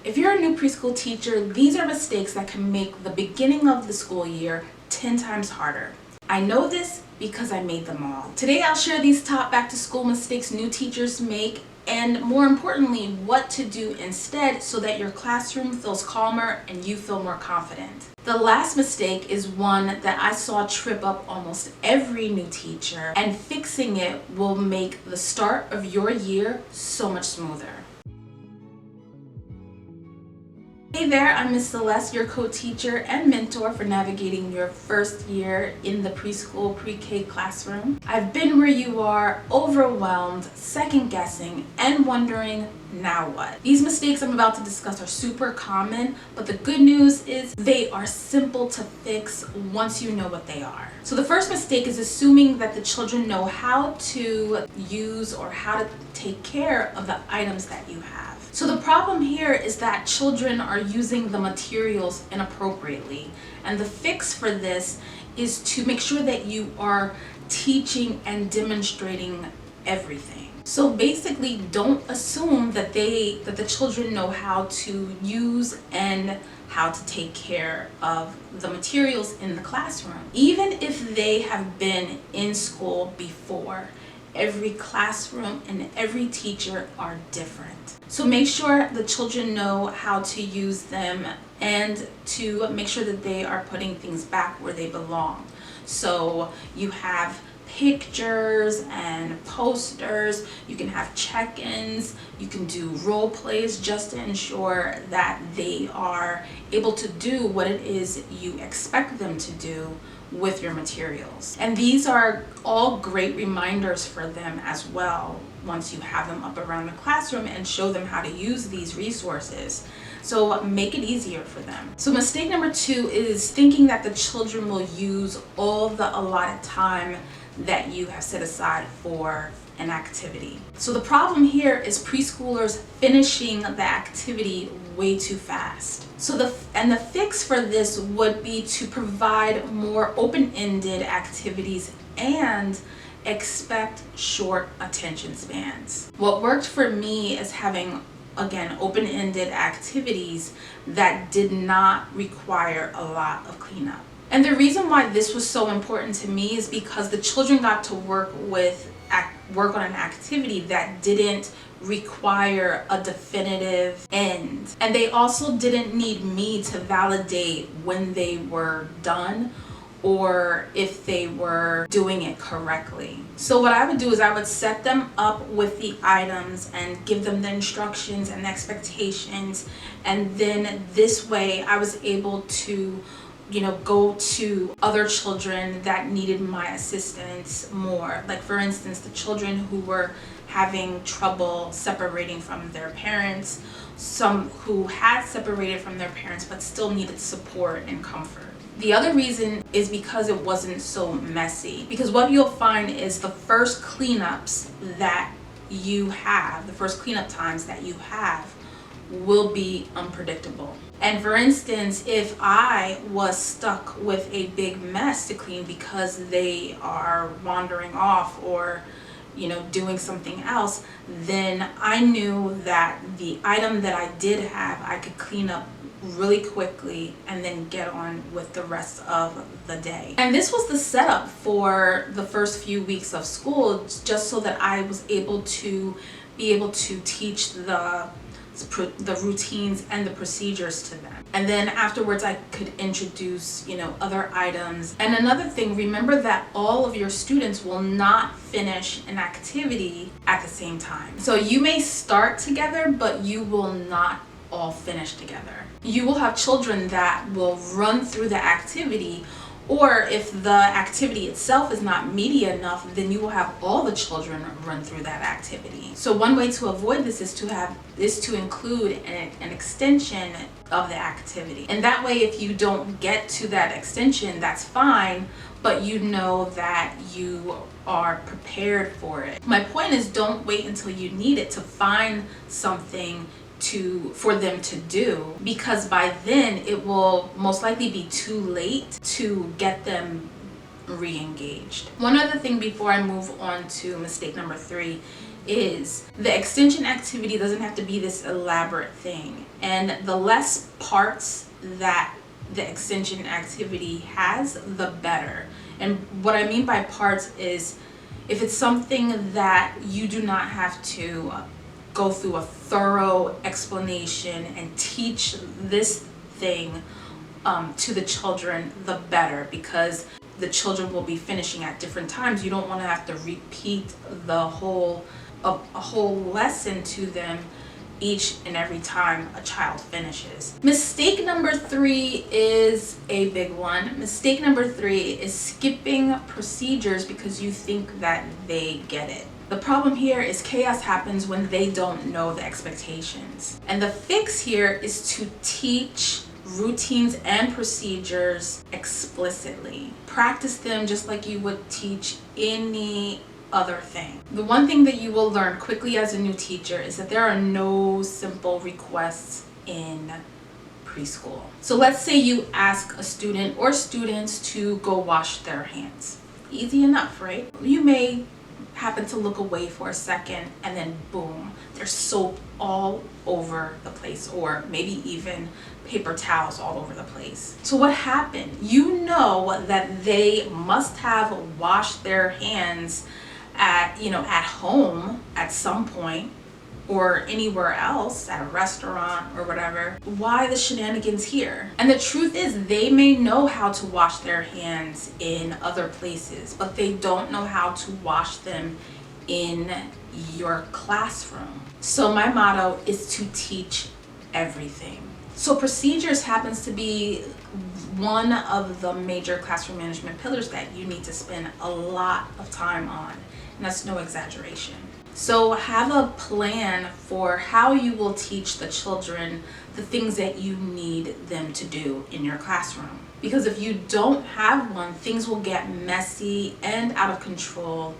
If you're a new preschool teacher, these are mistakes that can make the beginning of the school year 10 times harder. I know this because I made them all. Today I'll share these top back to school mistakes new teachers make, and more importantly, what to do instead so that your classroom feels calmer and you feel more confident. The last mistake is one that I saw trip up almost every new teacher, and fixing it will make the start of your year so much smoother. Hey there, I'm Miss Celeste, your co-teacher and mentor for navigating your first year in the preschool pre-K classroom. I've been where you are, overwhelmed, second-guessing, and wondering, now what? These mistakes I'm about to discuss are super common, but the good news is they are simple to fix once you know what they are. So the first mistake is assuming that the children know how to use or how to take care of the items that you have. So the problem here is that children are using the materials inappropriately, and the fix for this is to make sure that you are teaching and demonstrating everything. So basically, don't assume that the children know how to use and how to take care of the materials in the classroom. Even if they have been in school before, every classroom and every teacher are different. So make sure the children know how to use them and to make sure that they are putting things back where they belong. So you have pictures and posters, you can have check-ins, you can do role plays just to ensure that they are able to do what it is you expect them to do with your materials. And these are all great reminders for them as well once you have them up around the classroom and show them how to use these resources. So make it easier for them. So mistake number 2 is thinking that the children will use all the allotted time that you have set aside for an activity. So the problem here is preschoolers finishing the activity way too fast. So the fix for this would be to provide more open-ended activities and expect short attention spans. What worked for me is having, again, open-ended activities that did not require a lot of cleanup. And the reason why this was so important to me is because the children got to work on an activity that didn't require a definitive end. And they also didn't need me to validate when they were done or if they were doing it correctly. So what I would do is I would set them up with the items and give them the instructions and expectations, and then this way I was able to go to other children that needed my assistance more. Like for instance, the children who were having trouble separating from their parents, some who had separated from their parents but still needed support and comfort. The other reason is because it wasn't so messy. Because what you'll find is the first cleanups that you have, the first cleanup times that you have, will be unpredictable. And for instance, if I was stuck with a big mess to clean because they are wandering off or doing something else, then I knew that the item that I did have, I could clean up really quickly and then get on with the rest of the day. And this was the setup for the first few weeks of school, just so that I was able to teach the routines and the procedures to them. And then afterwards I could introduce, other items. And another thing, remember that all of your students will not finish an activity at the same time. So you may start together, but you will not all finish together. You will have children that will run through the activity, or if the activity itself is not meaty enough, then you will have all the children run through that activity. So one way to avoid this is to include an extension of the activity. And that way, if you don't get to that extension, that's fine, but you know that you are prepared for it. My point is, don't wait until you need it to find something for them to do, because by then it will most likely be too late to get them re-engaged. One other thing before I move on to mistake number 3 is the extension activity doesn't have to be this elaborate thing. And the less parts that the extension activity has, the better. And what I mean by parts is if it's something that you do not have to go through a thorough explanation and teach this thing to the children, the better, because the children will be finishing at different times. You don't want to have to repeat a whole lesson to them each and every time a child finishes. Mistake number 3 is a big one. Mistake number 3 is skipping procedures because you think that they get it. The problem here is chaos happens when they don't know the expectations. And the fix here is to teach routines and procedures explicitly. Practice them just like you would teach any other thing. The one thing that you will learn quickly as a new teacher is that there are no simple requests in preschool. So let's say you ask a student or students to go wash their hands. Easy enough, right? You may happen to look away for a second and then boom, there's soap all over the place, or maybe even paper towels all over the place. So what happened? You know that they must have washed their hands at home at some point, or anywhere else, at a restaurant or whatever. Why the shenanigans here? And the truth is, they may know how to wash their hands in other places, but they don't know how to wash them in your classroom. So my motto is to teach everything. So procedures happens to be one of the major classroom management pillars that you need to spend a lot of time on, and that's no exaggeration. So have a plan for how you will teach the children the things that you need them to do in your classroom. Because if you don't have one, things will get messy and out of control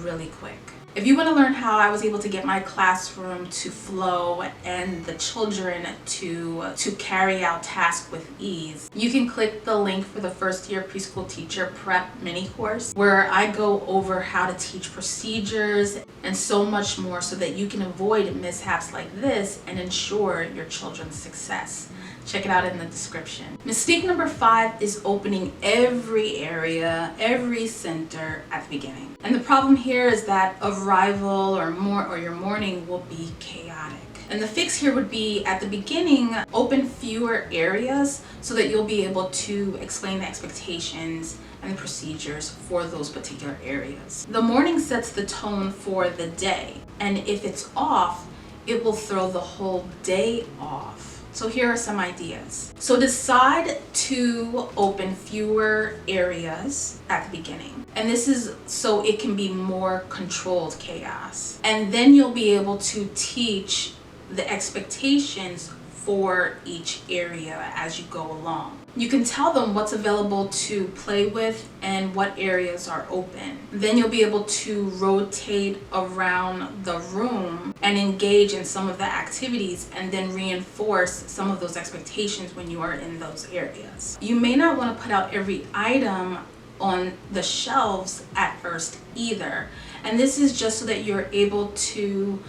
really quick. If you want to learn how I was able to get my classroom to flow and the children to carry out tasks with ease, you can click the link for the first year preschool teacher prep mini course, where I go over how to teach procedures and so much more so that you can avoid mishaps like this and ensure your children's success. Check it out in the description. Mistake number 5 is opening every area, every center at the beginning. And the problem here is that arrival or your morning will be chaotic. And the fix here would be, at the beginning, open fewer areas so that you'll be able to explain the expectations and the procedures for those particular areas. The morning sets the tone for the day, and if it's off, it will throw the whole day off. So here are some ideas. So decide to open fewer areas at the beginning. And this is so it can be more controlled chaos. And then you'll be able to teach the expectations for each area as you go along. You can tell them what's available to play with and what areas are open. Then you'll be able to rotate around the room and engage in some of the activities, and then reinforce some of those expectations when you are in those areas. You may not want to put out every item on the shelves at first either. And this is just so that you're able to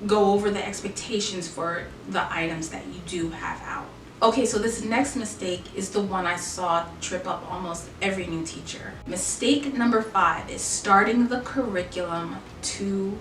go over the expectations for the items that you do have out. Okay, so this next mistake is the one I saw trip up almost every new teacher. Mistake number 5 is starting the curriculum too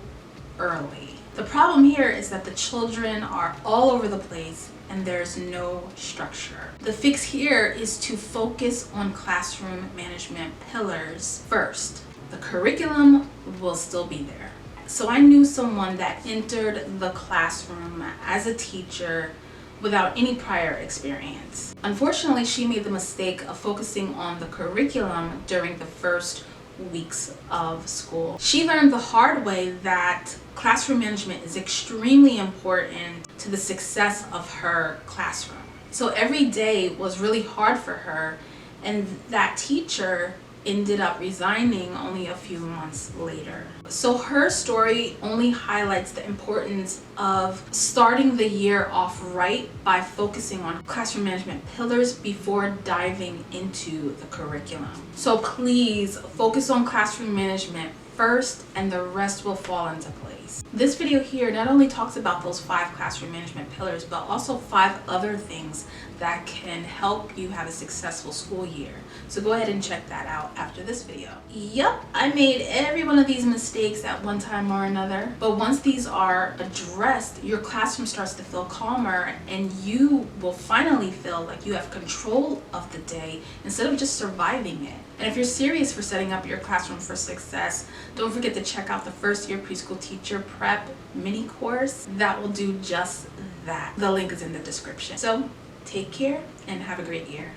early. The problem here is that the children are all over the place and there's no structure. The fix here is to focus on classroom management pillars first. The curriculum will still be there. So I knew someone that entered the classroom as a teacher without any prior experience. Unfortunately, she made the mistake of focusing on the curriculum during the first weeks of school. She learned the hard way that classroom management is extremely important to the success of her classroom. So every day was really hard for her, and that teacher ended up resigning only a few months later. So her story only highlights the importance of starting the year off right by focusing on classroom management pillars before diving into the curriculum. So please focus on classroom management first, and the rest will fall into place. space. This video here not only talks about those 5 classroom management pillars, but also 5 other things that can help you have a successful school year. So go ahead and check that out after this video. Yup, I made every one of these mistakes at one time or another, but once these are addressed, your classroom starts to feel calmer and you will finally feel like you have control of the day instead of just surviving it. And if you're serious for setting up your classroom for success, don't forget to check out the First Year Preschool Teacher Prep mini course that will do just that. The link is in the description. So take care and have a great year.